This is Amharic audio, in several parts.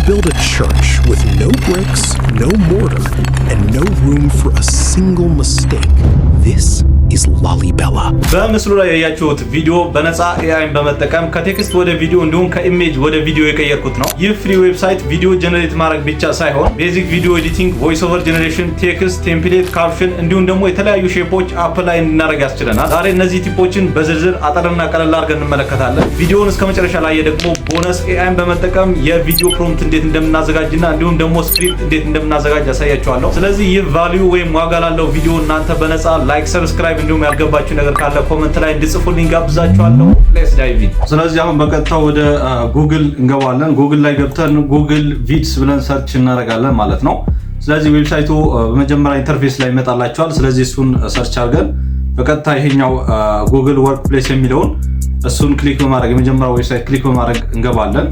build a church with no bricks, no mortar, and no room for a single mistake. This is Lalibela. በምስሉ ላይ ያያችሁት ቪዲዮ በነፃ ኤአይን በመጠቀም ከቴክስት ወደ ቪዲዮ እንዲሁም ከኢሜጅ ወደ ቪዲዮ የቀየርኩት ነው። ይህ ፍሪ ዌብሳይት ቪዲዮ ጀነሬት ማድረግ ብቻ ሳይሆን ቤዚክ ቪዲዮ ኤዲቲንግ፣ ቮይስ ኦቨር ጀነሬሽን፣ ቴክስት፣ ቴምፕሌት፣ ካፕሽን እንዲሁም ደግሞ የተለያዩ ሼፖች አፕላይ እንድናደርግ ያስችለናል። ዛሬ እነዚህ ቲፖችን በዝርዝር አጠርና ቀለል አድርገን እንመለከታለን። ቪዲዮውን እስከ መጨረሻ ላይ ደግሞ ቦነስ ኤአይን በመጠቀም የቪዲዮ ፕሮምፕት እንዴት እንደምናዘጋጅና እንዲሁም ደግሞ ስክሪፕት እንዴት እንደምናዘጋጅ ያሳያችኋለሁ። ስለዚህ ይህ ቫልዩ ወይም ዋጋ ላለው ቪዲዮ እናንተ በነፃ ላይክ፣ ሰብስክራይብ እንዲሁም ያልገባችሁ ነገር ካለ ኮሜንት ላይ እንድጽፉልኝ ጋብዛችኋለሁ። ሌትስ ዳይቭ ኢን። ስለዚህ አሁን በቀጥታ ወደ ጉግል እንገባለን። ጉግል ላይ ገብተን ጉግል ቪድስ ብለን ሰርች እናደርጋለን ማለት ነው። ስለዚህ ዌብሳይቱ በመጀመሪያ ኢንተርፌስ ላይ ይመጣላችኋል። ስለዚህ እሱን ሰርች አድርገን በቀጥታ ይሄኛው ጉግል ወርክ ፕሌስ የሚለውን እሱን ክሊክ በማድረግ የመጀመሪያው ዌብሳይት ክሊክ በማድረግ እንገባለን።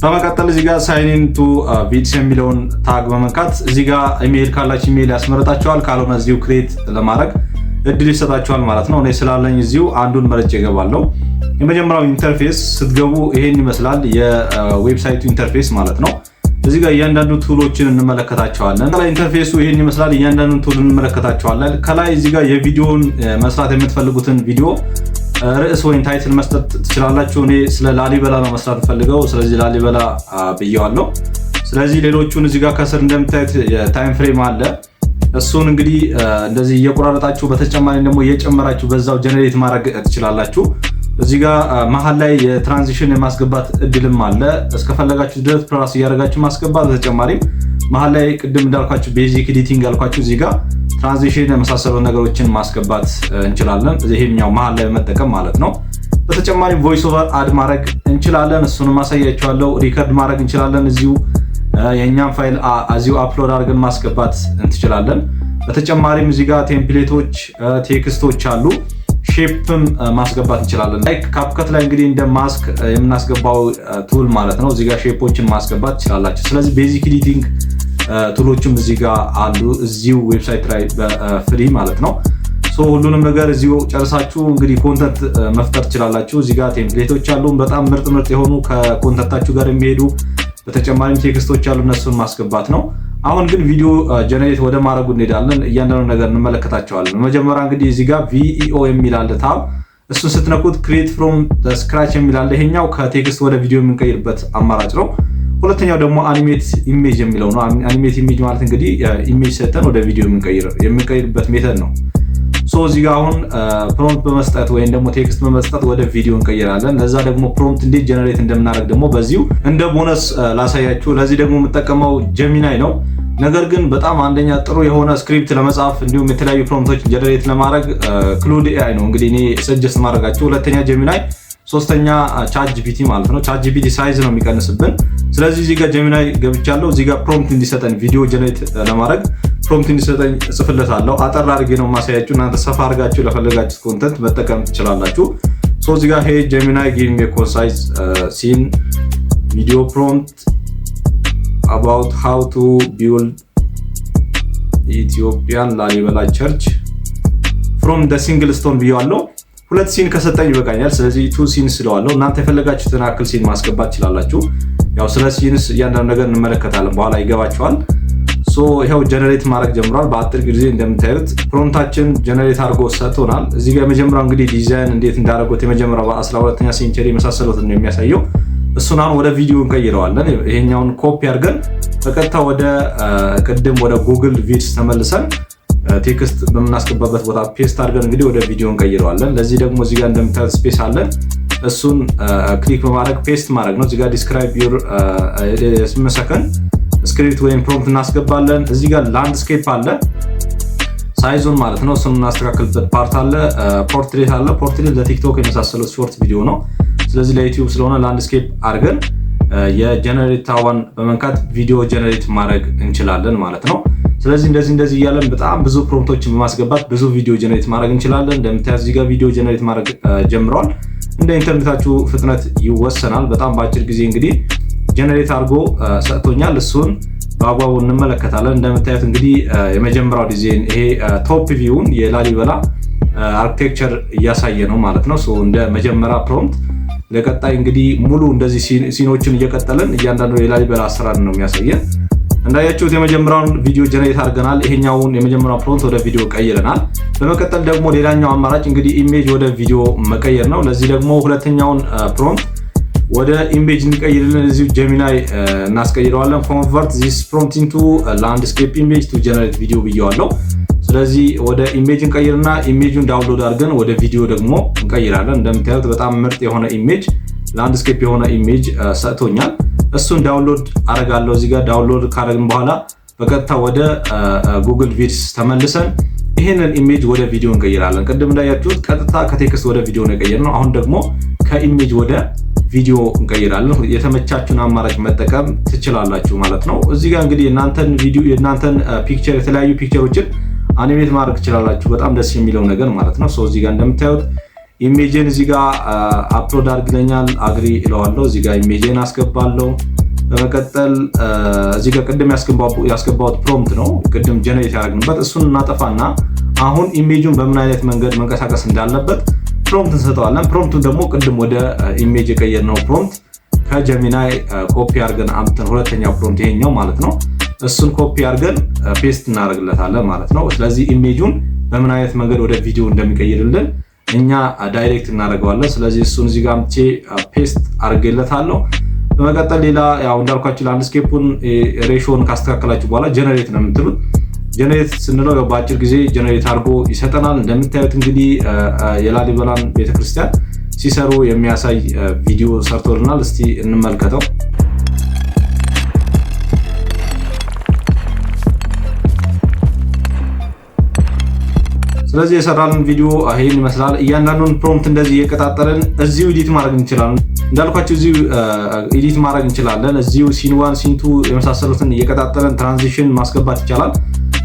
በመቀጠል እዚህ ጋር ሳይን ኢን ቱ ቪድስ የሚለውን ታግ በመንካት እዚህ ጋር ኢሜል ካላችሁ ኢሜል ያስመርጣችኋል፣ ካልሆነ እዚሁ ክሬት ለማድረግ እድል ይሰጣችኋል ማለት ነው። እኔ ስላለኝ እዚሁ አንዱን መርጬ እገባለሁ። የመጀመሪያው ኢንተርፌስ ስትገቡ ይሄን ይመስላል፣ የዌብሳይቱ ኢንተርፌስ ማለት ነው። እዚህ ጋር እያንዳንዱ ቱሎችን እንመለከታቸዋለን። ከላይ ኢንተርፌሱ ይሄን ይመስላል፣ እያንዳንዱን ቱል እንመለከታቸዋለን። ከላይ እዚህ ጋር የቪዲዮውን መስራት የምትፈልጉትን ቪዲዮ ርዕስ ወይም ታይትል መስጠት ትችላላችሁ። እኔ ስለ ላሊበላ ነው መስራት ፈልገው፣ ስለዚህ ላሊበላ ብየዋለሁ። ስለዚህ ሌሎቹን እዚህ ጋር ከስር እንደምታዩት የታይም ፍሬም አለ። እሱን እንግዲህ እንደዚህ እየቆራረጣችሁ በተጨማሪ ደግሞ እየጨመራችሁ በዛው ጀነሬት ማድረግ ትችላላችሁ። እዚህ ጋር መሀል ላይ የትራንዚሽን የማስገባት እድልም አለ። እስከፈለጋችሁ ድረስ ፕላስ እያደረጋችሁ ማስገባት። በተጨማሪም መሀል ላይ ቅድም እንዳልኳችሁ ቤዚክ ኤዲቲንግ ያልኳችሁ እዚህ ጋር ትራንዚሽን የመሳሰሉ ነገሮችን ማስገባት እንችላለን። ይሄኛው መሀል ላይ በመጠቀም ማለት ነው። በተጨማሪም ቮይስ ኦቨር አድ ማድረግ እንችላለን። እሱንም አሳያችኋለሁ። ሪከርድ ማድረግ እንችላለን። እዚሁ የኛን ፋይል እዚሁ አፕሎድ አድርገን ማስገባት እንችላለን። በተጨማሪም እዚህ ጋር ቴምፕሌቶች፣ ቴክስቶች አሉ። ሼፕም ማስገባት እንችላለን። ላይክ ካፕከት ላይ እንግዲህ እንደ ማስክ የምናስገባው ቱል ማለት ነው። እዚህ ጋር ሼፖችን ማስገባት ትችላላችሁ። ስለዚህ ቤዚክ ኤዲቲንግ ቱሎችም እዚህ ጋር አሉ፣ እዚሁ ዌብሳይት ላይ በፍሪ ማለት ነው። ሶ ሁሉንም ነገር እዚሁ ጨርሳችሁ እንግዲህ ኮንተንት መፍጠር ትችላላችሁ። እዚህ ጋር ቴምፕሌቶች አሉ፣ በጣም ምርጥ የሆኑ ከኮንተንታችሁ ጋር የሚሄዱ። በተጨማሪም ቴክስቶች አሉ፣ እነሱን ማስገባት ነው። አሁን ግን ቪዲዮ ጀነሬት ወደ ማድረጉ እንሄዳለን። እያንዳንዱ ነገር እንመለከታቸዋለን። መጀመሪያ እንግዲህ እዚህ ጋር ቪኢኦ የሚል አለ ታብ፣ እሱን ስትነኩት ክሬት ፍሮም ስክራች የሚል አለ። ይሄኛው ከቴክስት ወደ ቪዲዮ የምንቀይርበት አማራጭ ነው። ሁለተኛው ደግሞ አኒሜት ኢሜጅ የሚለው ነው። አኒሜት ኢሜጅ ማለት እንግዲህ ኢሜጅ ሰተን ወደ ቪዲዮ የምንቀይርበት ሜተድ ነው። ሶ እዚህ ጋር አሁን ፕሮምፕት በመስጠት ወይም ደግሞ ቴክስት በመስጠት ወደ ቪዲዮ እንቀይራለን። ለዛ ደግሞ ፕሮምፕት እንዴት ጀነሬት እንደምናደርግ ደግሞ በዚሁ እንደ ቦነስ ላሳያችሁ። ለዚህ ደግሞ የምጠቀመው ጀሚናይ ነው። ነገር ግን በጣም አንደኛ ጥሩ የሆነ ስክሪፕት ለመጻፍ እንዲሁም የተለያዩ ፕሮምፕቶች ጀነሬት ለማድረግ ክሉድ ኤአይ ነው እንግዲህ እኔ ሰጀስት ማድረጋችሁ። ሁለተኛ ጀሚናይ፣ ሶስተኛ ቻት ጂፒቲ ማለት ነው። ቻት ጂፒቲ ሳይዝ ነው የሚቀንስብን። ስለዚህ እዚህ ጋር ጀሚናይ ገብቻለሁ። እዚህ ጋር ፕሮምፕት እንዲሰጠን ቪዲዮ ጀነሬት ለማድረግ ፕሮምፕት እንዲሰጠኝ ጽፍለታለሁ። አጠር አድርጌ ነው ማሳያችሁ። እናንተ ሰፋ አድርጋችሁ ለፈለጋችሁት ኮንተንት መጠቀም ትችላላችሁ። ሶ እዚህ ጋር ሄይ ጀሚናይ ጊቭ ሚ ኮንሳይዝ ሲን ቪዲዮ ፕሮምፕት about how to build Ethiopian Lalibela church from the single stone ብያለሁ። ሁለት ሲን ከሰጠኝ ይበቃኛል። ስለዚህ ቱ ሲን ስለዋለሁ። እናንተ የፈለጋችሁትን አክል ሲን ማስገባት ትችላላችሁ። ያው ስለ ሲንስ እያንዳንዱ ነገር እንመለከታለን፣ በኋላ ይገባችኋል። ሶ ይሄው ጀነሬት ማድረግ ጀምሯል። በአጭር ጊዜ እንደምታዩት ፕሮምፕታችን ጀነሬት አድርጎ ሰጥቶናል። እዚህ ጋር የመጀመሪያው እንግዲህ ዲዛይን እንዴት እንዳደረጉት የመጀመሪያው በ12ኛ ሴንቸሪ የመሳሰሉትን ነው የሚያሳየው። እሱን አሁን ወደ ቪዲዮ እንቀይረዋለን። ይሄኛውን ኮፒ አድርገን በቀጥታ ወደ ቅድም ወደ ጉግል ቪድስ ተመልሰን ቴክስት በምናስገባበት ቦታ ፔስት አድርገን እንግዲህ ወደ ቪዲዮ እንቀይረዋለን። ለዚህ ደግሞ እዚህ ጋር እንደምታዩት ስፔስ አለ። እሱን ክሊክ በማድረግ ፔስት ማድረግ ነው። እዚህ ጋር ዲስክራይብ ዩር 8 ሰከንድ ስክሪፕት ወይም ፕሮምፕት እናስገባለን። እዚህ ጋር ላንድስኬፕ አለ፣ ሳይዙን ማለት ነው። እሱን እናስተካክልበት ፓርት አለ። ፖርትሬት አለ። ፖርትሬት ለቲክቶክ የመሳሰሉት ሾርት ቪዲዮ ነው። ስለዚህ ለዩቲዩብ ስለሆነ ላንድስኬፕ አድርገን የጀነሬት ታዋን በመንካት ቪዲዮ ጀነሬት ማድረግ እንችላለን ማለት ነው። ስለዚህ እንደዚህ እያለን በጣም ብዙ ፕሮምፕቶችን በማስገባት ብዙ ቪዲዮ ጀነሬት ማድረግ እንችላለን። እንደምታዩት እዚህ ጋር ቪዲዮ ጀነሬት ማድረግ ጀምረዋል። እንደ ኢንተርኔታችሁ ፍጥነት ይወሰናል። በጣም በአጭር ጊዜ እንግዲህ ጀነሬት አድርጎ ሰጥቶኛል። እሱን በአግባቡ እንመለከታለን። እንደምታዩት እንግዲህ የመጀመሪያው ዲዛይን ይሄ ቶፕ ቪውን የላሊበላ አርኪቴክቸር እያሳየ ነው ማለት ነው። እንደ መጀመሪያ ፕሮምፕት ለቀጣይ እንግዲህ ሙሉ እንደዚህ ሲኖችን እየቀጠልን እያንዳንዱ የላሊበላ አሰራር ነው የሚያሳየን። እንዳያችሁት የመጀመሪያውን ቪዲዮ ጀነሬት አድርገናል። ይሄኛውን የመጀመሪያው ፕሮምፕት ወደ ቪዲዮ ቀይረናል። በመቀጠል ደግሞ ሌላኛው አማራጭ እንግዲህ ኢሜጅ ወደ ቪዲዮ መቀየር ነው። ለዚህ ደግሞ ሁለተኛውን ፕሮምፕት ወደ ኢሜጅ እንቀይርልን እዚሁ ጀሚናይ እናስቀይረዋለን። ኮንቨርት ዚስ ፕሮምፕት ኢንቱ ላንድስኬፕ ኢሜጅ ቱ ጀነሬት ቪዲዮ ብየዋለሁ። ስለዚህ ወደ ኢሜጅ እንቀይርና ኢሜጁን ዳውንሎድ አድርገን ወደ ቪዲዮ ደግሞ እንቀይራለን። እንደምታዩት በጣም ምርጥ የሆነ ኢሜጅ ላንድስኬፕ የሆነ ኢሜጅ ሰጥቶኛል። እሱን ዳውንሎድ አደርጋለሁ። እዚህ ጋር ዳውንሎድ ካደረግን በኋላ በቀጥታ ወደ ጉግል ቪድስ ተመልሰን ይሄንን ኢሜጅ ወደ ቪዲዮ እንቀይራለን። ቅድም እንዳያችሁት ቀጥታ ከቴክስት ወደ ቪዲዮ ነው የቀየርነው። አሁን ደግሞ ከኢሜጅ ወደ ቪዲዮ እንቀይራለን። የተመቻችሁን አማራጭ መጠቀም ትችላላችሁ ማለት ነው። እዚህ ጋር እንግዲህ የእናንተን ፒክቸር የተለያዩ ፒክቸሮችን አኒሜት ማድረግ ትችላላችሁ። በጣም ደስ የሚለው ነገር ማለት ነው። እዚህ ጋር እንደምታዩት ኢሜጅን እዚህ ጋር አፕሎድ አድርግልኛል። አግሪ እለዋለሁ። እዚህ ጋር ኢሜጅን አስገባለሁ። በመቀጠል እዚህ ጋር ቅድም ያስገባሁት ፕሮምፕት ነው ቅድም ጀነሬት ያደረግንበት። እሱን እናጠፋና አሁን ኢሜጁን በምን አይነት መንገድ መንቀሳቀስ እንዳለበት ፕሮምፕት እንሰጠዋለን። ፕሮምፕቱን ደግሞ ቅድም ወደ ኢሜጅ የቀየርነው ፕሮምፕት ከጀሚናይ ኮፒ አድርገን አምጥተን ሁለተኛው ፕሮምፕት ይሄኛው ማለት ነው። እሱን ኮፒ አድርገን ፔስት እናደርግለታለን ማለት ነው። ስለዚህ ኢሜጁን በምን አይነት መንገድ ወደ ቪዲዮ እንደሚቀይርልን እኛ ዳይሬክት እናደርገዋለን። ስለዚህ እሱን እዚህ ጋር አምጥቼ ፔስት አድርጌለታለሁ። በመቀጠል ሌላ ያው እንዳልኳችሁ ላንድስኬፑን ሬሾን ካስተካከላችሁ በኋላ ጀነሬት ነው የምትሉት። ጀነሬት ስንለው ያው በአጭር ጊዜ ጀነሬት አድርጎ ይሰጠናል። እንደምታዩት እንግዲህ የላሊበላን ቤተክርስቲያን ሲሰሩ የሚያሳይ ቪዲዮ ሰርቶልናል። እስቲ እንመልከተው። ስለዚህ የሰራልን ቪዲዮ ይሄን ይመስላል። እያንዳንዱን ፕሮምፕት እንደዚህ እየቀጣጠልን እዚሁ ኤዲት ማድረግ እንችላለን። እንዳልኳችሁ እዚሁ ኤዲት ማድረግ እንችላለን። እዚሁ ሲን 1 ሲን 2 የመሳሰሉትን እየቀጣጠልን ትራንዚሽን ማስገባት ይቻላል።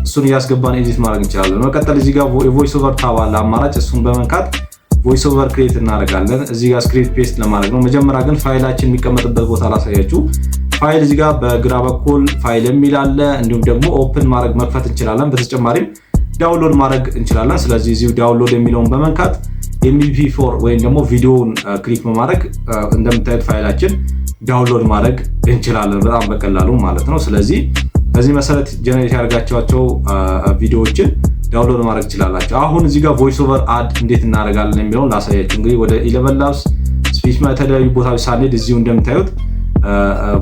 እሱን እያስገባን ኤዲት ማድረግ እንችላለን። መቀጠል እዚህ ጋር የቮይስ ኦቨር ታብ አለ አማራጭ። እሱን በመንካት ቮይስ ኦቨር ክሬት እናደርጋለን። እዚህ ጋር ስክሪፕት ፔስት ለማድረግ ነው። መጀመሪያ ግን ፋይላችን የሚቀመጥበት ቦታ ላሳያችሁ። ፋይል እዚህ ጋር በግራ በኩል ፋይል የሚል አለ። እንዲሁም ደግሞ ኦፕን ማድረግ መክፈት እንችላለን። በተጨማሪም ዳውንሎድ ማድረግ እንችላለን። ስለዚህ እዚሁ ዳውንሎድ የሚለውን በመንካት MP4 ወይም ደግሞ ቪዲዮውን ክሊክ በማድረግ እንደምታዩት ፋይላችን ዳውንሎድ ማድረግ እንችላለን በጣም በቀላሉ ማለት ነው። ስለዚህ በዚህ መሰረት ጀነሬት ያደርጋቸዋቸው ቪዲዮዎችን ዳውንሎድ ማድረግ ትችላላችሁ። አሁን እዚህ ጋር ቮይስ ኦቨር አድ እንዴት እናደርጋለን የሚለውን ላሳያችሁ። እንግዲህ ወደ 11 ላብስ ስፒች የተለያዩ ቦታዎች ሳንሄድ እዚሁ እንደምታዩት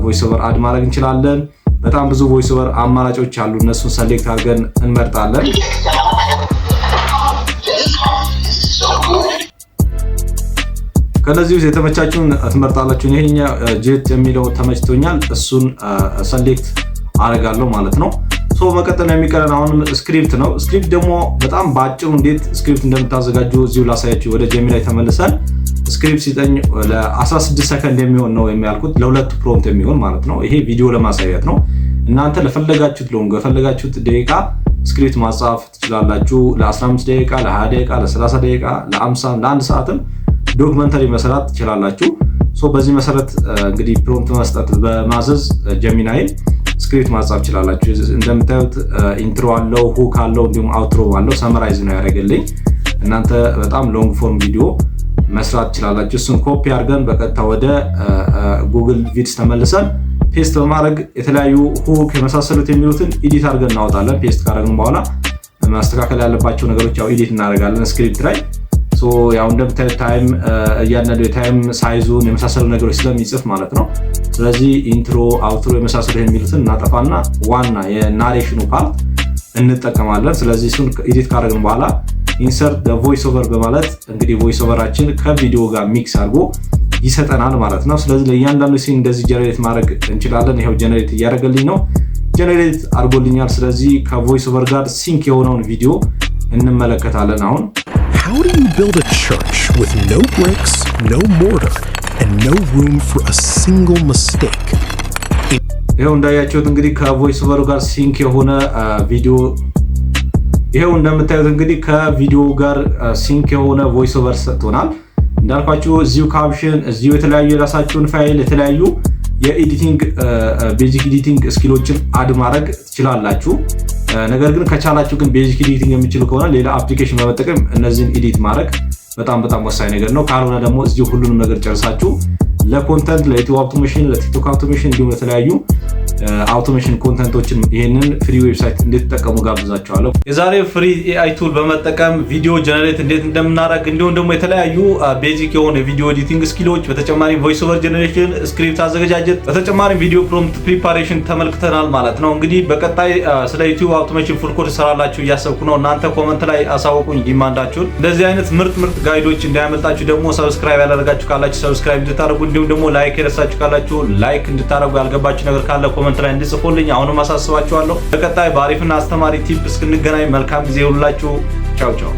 ቮይስ ኦቨር አድ ማድረግ እንችላለን። በጣም ብዙ ቮይስ ኦቨር አማራጮች አሉ። እነሱን ሰሌክት አድርገን እንመርጣለን። ከነዚህ ውስጥ የተመቻችሁን ትመርጣላችሁ። ይሄኛ ጄት የሚለው ተመችቶኛል። እሱን ሰሌክት አደርጋለሁ ማለት ነው። መቀጠል የሚቀረን አሁንም ስክሪፕት ነው። ስክሪፕት ደግሞ በጣም በአጭሩ እንዴት ስክሪፕት እንደምታዘጋጁ እዚሁ ላሳያችሁ። ወደ ጀሚናይ ተመልሰን ስክሪፕት ሲጠኝ ለ16 ሰከንድ የሚሆን ነው የሚያልኩት ለሁለቱ ፕሮምፕት የሚሆን ማለት ነው። ይሄ ቪዲዮ ለማሳየት ነው። እናንተ ለፈለጋችሁት ለፈለጋችሁት ደቂቃ ስክሪፕት ማጻፍ ትችላላችሁ። ለ15 ደቂቃ፣ ለ20 ደቂቃ፣ ለ30 ደቂቃ፣ ለ50 ለ1 ሰዓትም ዶክመንተሪ መስራት ትችላላችሁ። በዚህ መሰረት እንግዲህ ፕሮምፕት መስጠት በማዘዝ ጀሚናይ ስክሪፕት ማጻፍ ትችላላችሁ። እንደምታዩት ኢንትሮ አለው፣ ሁክ አለው፣ እንዲሁም አውትሮ አለው። ሰመራይዝ ነው ያደረገልኝ። እናንተ በጣም ሎንግ ፎርም ቪዲዮ መስራት ትችላላችሁ። እሱን ኮፒ አድርገን በቀጥታ ወደ ጉግል ቪድስ ተመልሰን ፔስት በማድረግ የተለያዩ ሁክ የመሳሰሉት የሚሉትን ኤዲት አድርገን እናወጣለን። ፔስት ካደረግን በኋላ ማስተካከል ያለባቸው ነገሮች ያው ኤዲት እናደርጋለን ስክሪፕት ላይ። ያው እንደምታዩት ታይም እያንዳንዱ የታይም ሳይዙን የመሳሰሉ ነገሮች ስለሚጽፍ ማለት ነው። ስለዚህ ኢንትሮ፣ አውትሮ የመሳሰሉ የሚሉትን እናጠፋና ዋና የናሬሽኑ ፓርት እንጠቀማለን። ስለዚህ እሱን ኤዲት ካደረግን በኋላ ኢንሰርት ቮይስ ኦቨር በማለት እንግዲህ ቮይስ ኦቨራችን ከቪዲዮ ጋር ሚክስ አድርጎ ይሰጠናል ማለት ነው። ስለዚህ ለእያንዳንዱ ሲን እንደዚህ ጀነሬት ማድረግ እንችላለን። ይሄው ጀነሬት እያደረገልኝ ነው። ጀነሬት አድርጎልኛል። ስለዚህ ከቮይስ ኦቨር ጋር ሲንክ የሆነውን ቪዲዮ እንመለከታለን አሁን። How do you build a church with no bricks, no mortar, and no room for a single mistake? ይሄው እንዳያችሁት እንግዲህ ከቮይስ ኦቨሩ ጋር ሲንክ የሆነ ቪዲዮ ይሄው እንደምታዩት እንግዲህ ከቪዲዮ ጋር ሲንክ የሆነ ቮይስ ኦቨር ሰጥቶናል። እንዳልኳችሁ እዚሁ ካፕሽን፣ እዚሁ የተለያዩ የራሳችሁን ፋይል የተለያዩ የኤዲቲንግ ቤዚክ ኤዲቲንግ ስኪሎችን አድ ማድረግ ትችላላችሁ። ነገር ግን ከቻላችሁ ግን ቤዚክ ኤዲቲንግ የምችሉ ከሆነ ሌላ አፕሊኬሽን በመጠቀም እነዚህን ኤዲት ማድረግ በጣም ወሳኝ ነገር ነው። ካልሆነ ደግሞ እዚሁ ሁሉንም ነገር ጨርሳችሁ ለኮንተንት ለዩቲዩብ አውቶሜሽን ለቲክቶክ አውቶሜሽን እንዲሁም ለተለያዩ አውቶሜሽን ኮንተንቶችን ይሄንን ፍሪ ዌብሳይት እንዴት ተጠቀሙ ጋብዛችኋለሁ። የዛሬው ፍሪ ኤአይ ቱል በመጠቀም ቪዲዮ ጀነሬት እንዴት እንደምናደርግ እንዲሁም ደግሞ የተለያዩ ቤዚክ የሆኑ የቪዲዮ ኤዲቲንግ ስኪሎች በተጨማሪ ቮይስ ኦቨር ጀነሬሽን፣ ስክሪፕት አዘገጃጀት በተጨማሪ ቪዲዮ ፕሮምፕት ፕሪፓሬሽን ተመልክተናል ማለት ነው። እንግዲህ በቀጣይ ስለ ዩቲዩብ አውቶሜሽን ፉል ኮርስ ሰራላችሁ እያሰብኩ ነው። እናንተ ኮመንት ላይ አሳውቁኝ ዲማንዳችሁን። እንደዚህ አይነት ምርጥ ጋይዶች እንዳያመልጣችሁ ደግሞ ሰብስክራይብ ያላደረጋችሁ ካላችሁ ሰብስክራይብ እንድታደርጉ እንዲሁም ደግሞ ላይክ የረሳችሁ ካላችሁ ላይክ እንድታደርጉ ያልገባችሁ ነገር ካለ ኮመንት ላይ እንድጽፉልኝ አሁንም አሳስባችኋለሁ። በቀጣይ በአሪፍና አስተማሪ ቲፕ እስክንገናኝ መልካም ጊዜ ይሁንላችሁ። ቻው ቻው።